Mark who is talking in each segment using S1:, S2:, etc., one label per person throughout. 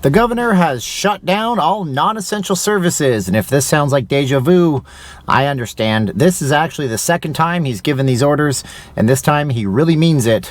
S1: The governor has shut down all non-essential services, and if this sounds like deja vu, I understand. This is actually the second time he's given these orders, and this time he really means it.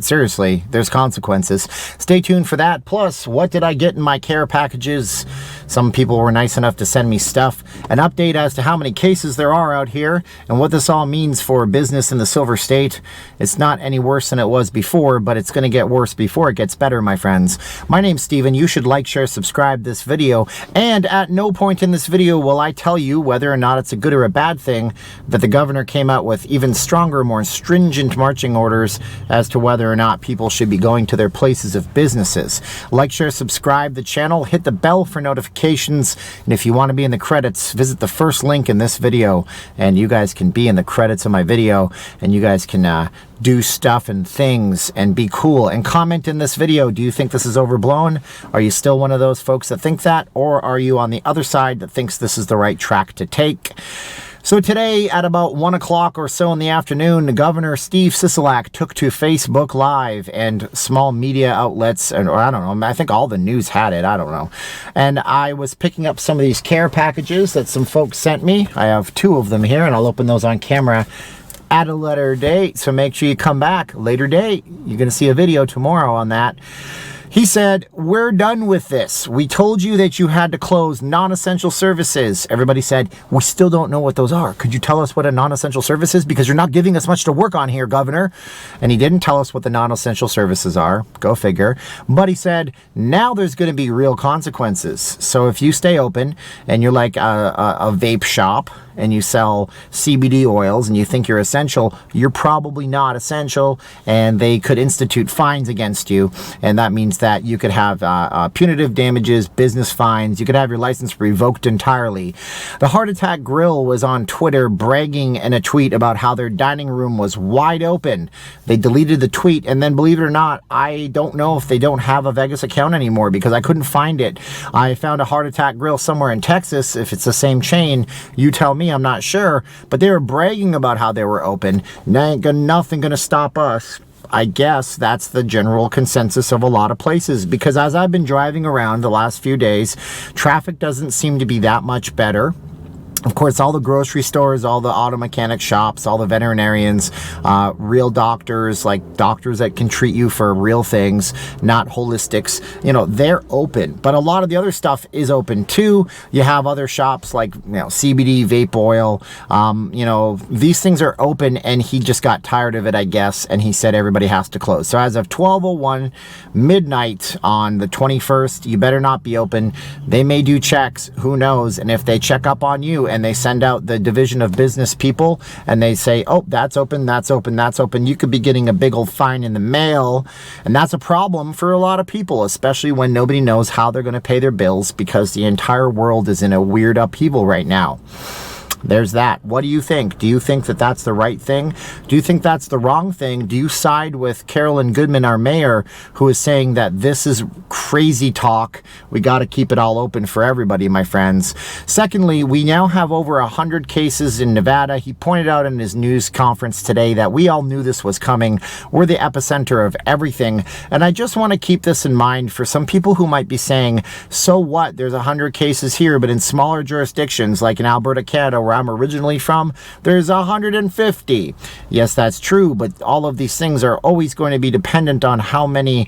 S1: Seriously, there's consequences. Stay tuned for that. Plus, what did I get in my care packages? Some people were nice enough to send me stuff. An update as to how many cases there are out here and what this all means for business in the Silver State. It's not any worse than it was before, but it's going to get worse before it gets better, my friends. My name's Steven. You should like, share, subscribe this video. And at no point in this video will I tell you whether or not it's a good or a bad thing that the governor came out with even stronger, more stringent marching orders as to whether or not people should be going to their places of businesses. Like, share, subscribe the channel, hit the bell for notifications, and if you want to be in the credits, visit the first link in this video, and you guys can be in the credits of my video, and you guys can do stuff and things and be cool. And comment in this video, do you think this is overblown? Are you still one of those folks that think that, or are you on the other side that thinks this is the right track to take? So today at about 1 o'clock or so in the afternoon, the Governor Steve Sicilac took to Facebook Live and small media outlets, or I don't know, I think all the news had it, I don't know. And I was picking up some of these care packages that some folks sent me. I have 2 of them here, and I'll open those on camera at a later date, so make sure you come back. Later date, you're going to see a video tomorrow on that. He said, we're done with this. We told you that you had to close non-essential services. Everybody said, we still don't know what those are. Could you tell us what a non-essential service is? Because you're not giving us much to work on here, Governor. And he didn't tell us what the non-essential services are. Go figure. But he said, now there's going to be real consequences. So if you stay open and you're like a vape shop and you sell CBD oils and you think you're essential, you're probably not essential, and they could institute fines against you. And that means that you could have punitive damages, business fines. You could have your license revoked entirely. The Heart Attack Grill was on Twitter bragging in a tweet about how their dining room was wide open. They deleted the tweet, and then, believe it or not, I don't know if they don't have a Vegas account anymore because I couldn't find it. I found a Heart Attack Grill somewhere in Texas. If it's the same chain, you tell me, I'm not sure. But they were bragging about how they were open. Nothing gonna stop us. I guess that's the general consensus of a lot of places, because as I've been driving around the last few days, traffic doesn't seem to be that much better. Of course, all the grocery stores, all the auto mechanic shops, all the veterinarians, real doctors, like doctors that can treat you for real things, not holistics, you know, they're open. But a lot of the other stuff is open too. You have other shops like, you know, CBD, vape oil, you know, these things are open, and he just got tired of it, I guess, and he said everybody has to close. So as of 12:01 midnight on the 21st, you better not be open. They may do checks, who knows, and if they check up on you and they send out the Division of Business people and they say, oh, that's open, that's open, that's open, you could be getting a big old fine in the mail. And that's a problem for a lot of people, especially when nobody knows how they're going to pay their bills, because the entire world is in a weird upheaval right now. There's that. What do you think? Do you think that that's the right thing? Do you think that's the wrong thing? Do you side with Carolyn Goodman, our mayor, who is saying that this is crazy talk? We got to keep it all open for everybody, my friends. Secondly, we now have over 100 cases in Nevada. He pointed out in his news conference today that we all knew this was coming. We're the epicenter of everything. And I just want to keep this in mind for some people who might be saying, so what? There's 100 cases here, but in smaller jurisdictions like in Alberta, Canada, where I'm originally from, there's 150. Yes, that's true, but all of these things are always going to be dependent on how many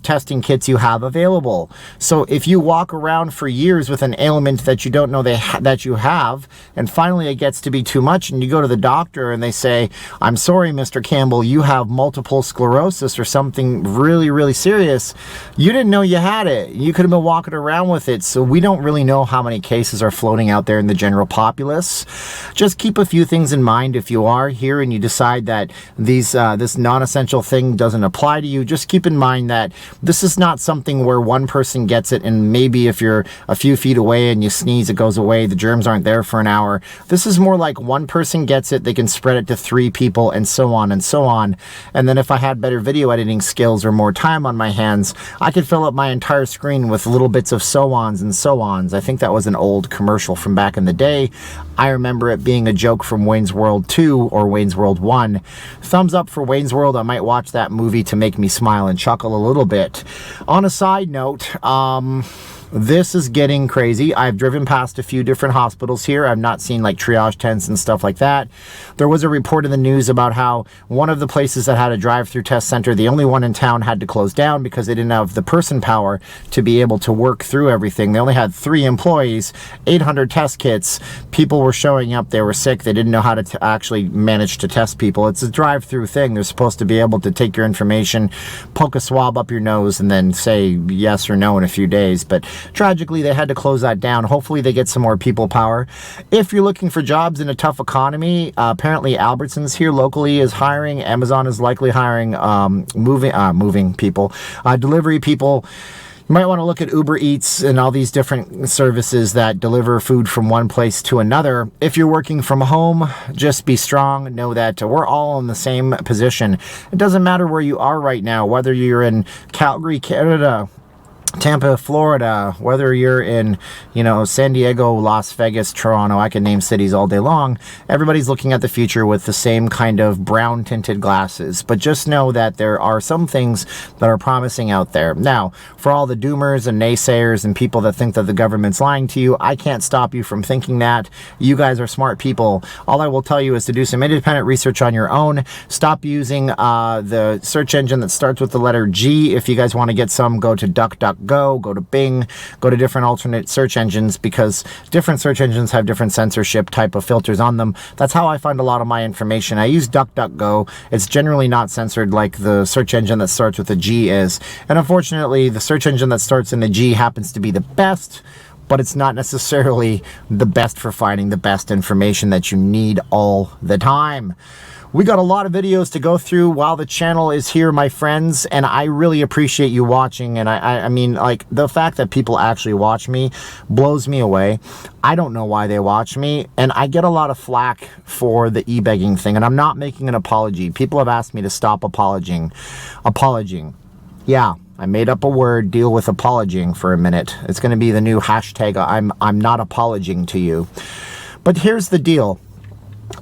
S1: testing kits you have available. So if you walk around for years with an ailment that you don't know that you have, and finally it gets to be too much, and you go to the doctor and they say, I'm sorry, Mr. Campbell, you have multiple sclerosis or something really, really serious. You didn't know you had it. You could have been walking around with it. So we don't really know how many cases are floating out there in the general populace. Just keep a few things in mind. If you are here and you decide that this non-essential thing doesn't apply to you, just keep in mind that this is not something where one person gets it and maybe if you're a few feet away and you sneeze, it goes away, the germs aren't there for an hour. This is more like one person gets it, they can spread it to 3 people, and so on and so on. And then if I had better video editing skills or more time on my hands, I could fill up my entire screen with little bits of so-ons and so-ons. I think that was an old commercial from back in the day. I remember it being a joke from Wayne's World 2 or Wayne's World 1. Thumbs up for Wayne's World. I might watch that movie to make me smile and chuckle a little bit. On a side note, this is getting crazy. I've driven past a few different hospitals here. I've not seen like triage tents and stuff like that. There was a report in the news about how one of the places that had a drive-through test center, the only one in town, had to close down because they didn't have the person power to be able to work through everything. They only had 3 employees, 800 test kits. People were showing up. They were sick. They didn't know how to actually manage to test people. It's a drive-through thing. They're supposed to be able to take your information, poke a swab up your nose, and then say yes or no in a few days. But tragically, they had to close that down. Hopefully, they get some more people power. If you're looking for jobs in a tough economy, apparently Albertsons here locally is hiring. Amazon is likely hiring moving people, delivery people. You might want to look at Uber Eats and all these different services that deliver food from one place to another. If you're working from home, just be strong. Know that we're all in the same position. It doesn't matter where you are right now, whether you're in Calgary, Canada, Tampa, Florida, whether you're in, San Diego, Las Vegas, Toronto, I can name cities all day long. Everybody's looking at the future with the same kind of brown tinted glasses. But just know that there are some things that are promising out there. Now, for all the doomers and naysayers and people that think that the government's lying to you, I can't stop you from thinking that. You guys are smart people. All I will tell you is to do some independent research on your own. Stop using the search engine that starts with the letter G. If you guys want to get some, go to DuckDuckGo. Go to Bing, go to different alternate search engines, because different search engines have different censorship type of filters on them. That's how I find a lot of my information. I use DuckDuckGo. It's generally not censored like the search engine that starts with a G is. And unfortunately, the search engine that starts in a G happens to be the best, but it's not necessarily the best for finding the best information that you need all the time. We got a lot of videos to go through while the channel is here, my friends, and I really appreciate you watching. And I mean, like, the fact that people actually watch me blows me away. I don't know why they watch me, and I get a lot of flack for the e-begging thing, and I'm not making an apology. People have asked me to stop apologizing. Yeah, I made up a word. Deal with apologizing for a minute. It's going to be the new hashtag. I'm not apologizing to you. But here's the deal.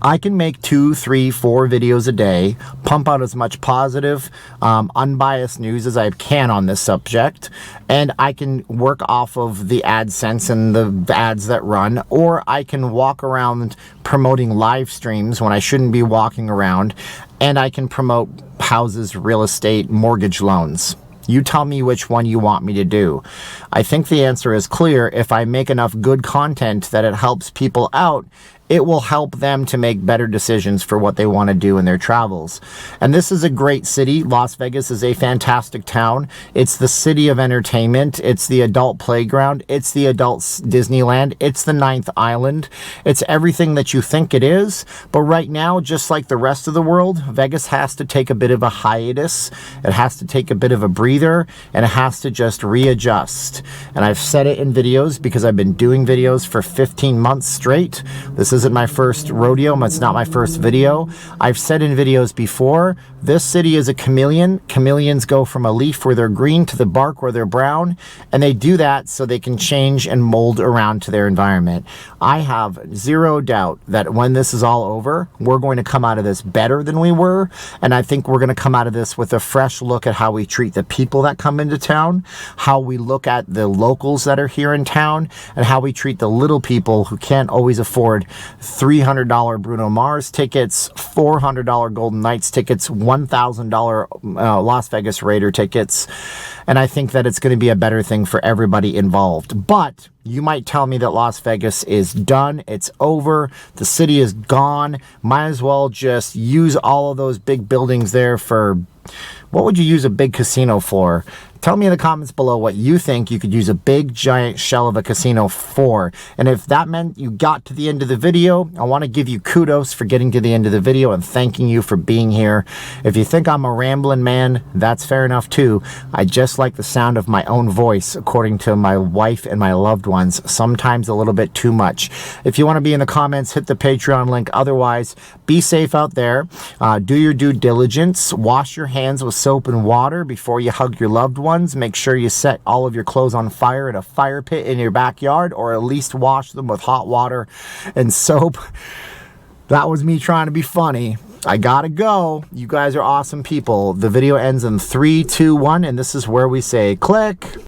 S1: I can make 2, 3, 4 videos a day, pump out as much positive, unbiased news as I can on this subject, and I can work off of the AdSense and the ads that run, or I can walk around promoting live streams when I shouldn't be walking around, and I can promote houses, real estate, mortgage loans. You tell me which one you want me to do. I think the answer is clear. If I make enough good content that it helps people out, it will help them to make better decisions for what they want to do in their travels. And this is a great city. Las Vegas is a fantastic town. It's the city of entertainment. It's the adult playground. It's the adult Disneyland. It's the 9th island. It's everything that you think it is. But right now, just like the rest of the world, Vegas has to take a bit of a hiatus. It has to take a bit of a breather, and it has to just readjust. And I've said it in videos because I've been doing videos for 15 months straight. This isn't my first rodeo. It's not my first video. I've said in videos before, this city is a chameleon. Chameleons go from a leaf where they're green to the bark where they're brown, and they do that so they can change and mold around to their environment. I have zero doubt that when this is all over, we're going to come out of this better than we were, and I think we're going to come out of this with a fresh look at how we treat the people that come into town, how we look at the locals that are here in town, and how we treat the little people who can't always afford $300 Bruno Mars tickets, $400 Golden Knights tickets, $1,000 Las Vegas Raider tickets. And I think that it's going to be a better thing for everybody involved. But you might tell me that Las Vegas is done. It's over. The city is gone. Might as well just use all of those big buildings there for... What would you use a big casino for? Tell me in the comments below what you think you could use a big giant shell of a casino for. And if that meant you got to the end of the video, I want to give you kudos for getting to the end of the video and thanking you for being here. If you think I'm a rambling man, that's fair enough too. I just like the sound of my own voice, according to my wife and my loved one. ones, sometimes a little bit too much. If you want to be in the comments, hit the Patreon link. Otherwise, be safe out there. Do your due diligence. Wash your hands with soap and water before you hug your loved ones. Make sure you set all of your clothes on fire in a fire pit in your backyard, or at least wash them with hot water and soap. That was me trying to be funny. I gotta go. You guys are awesome people. The video ends in 3, 2, 1, and this is where we say click.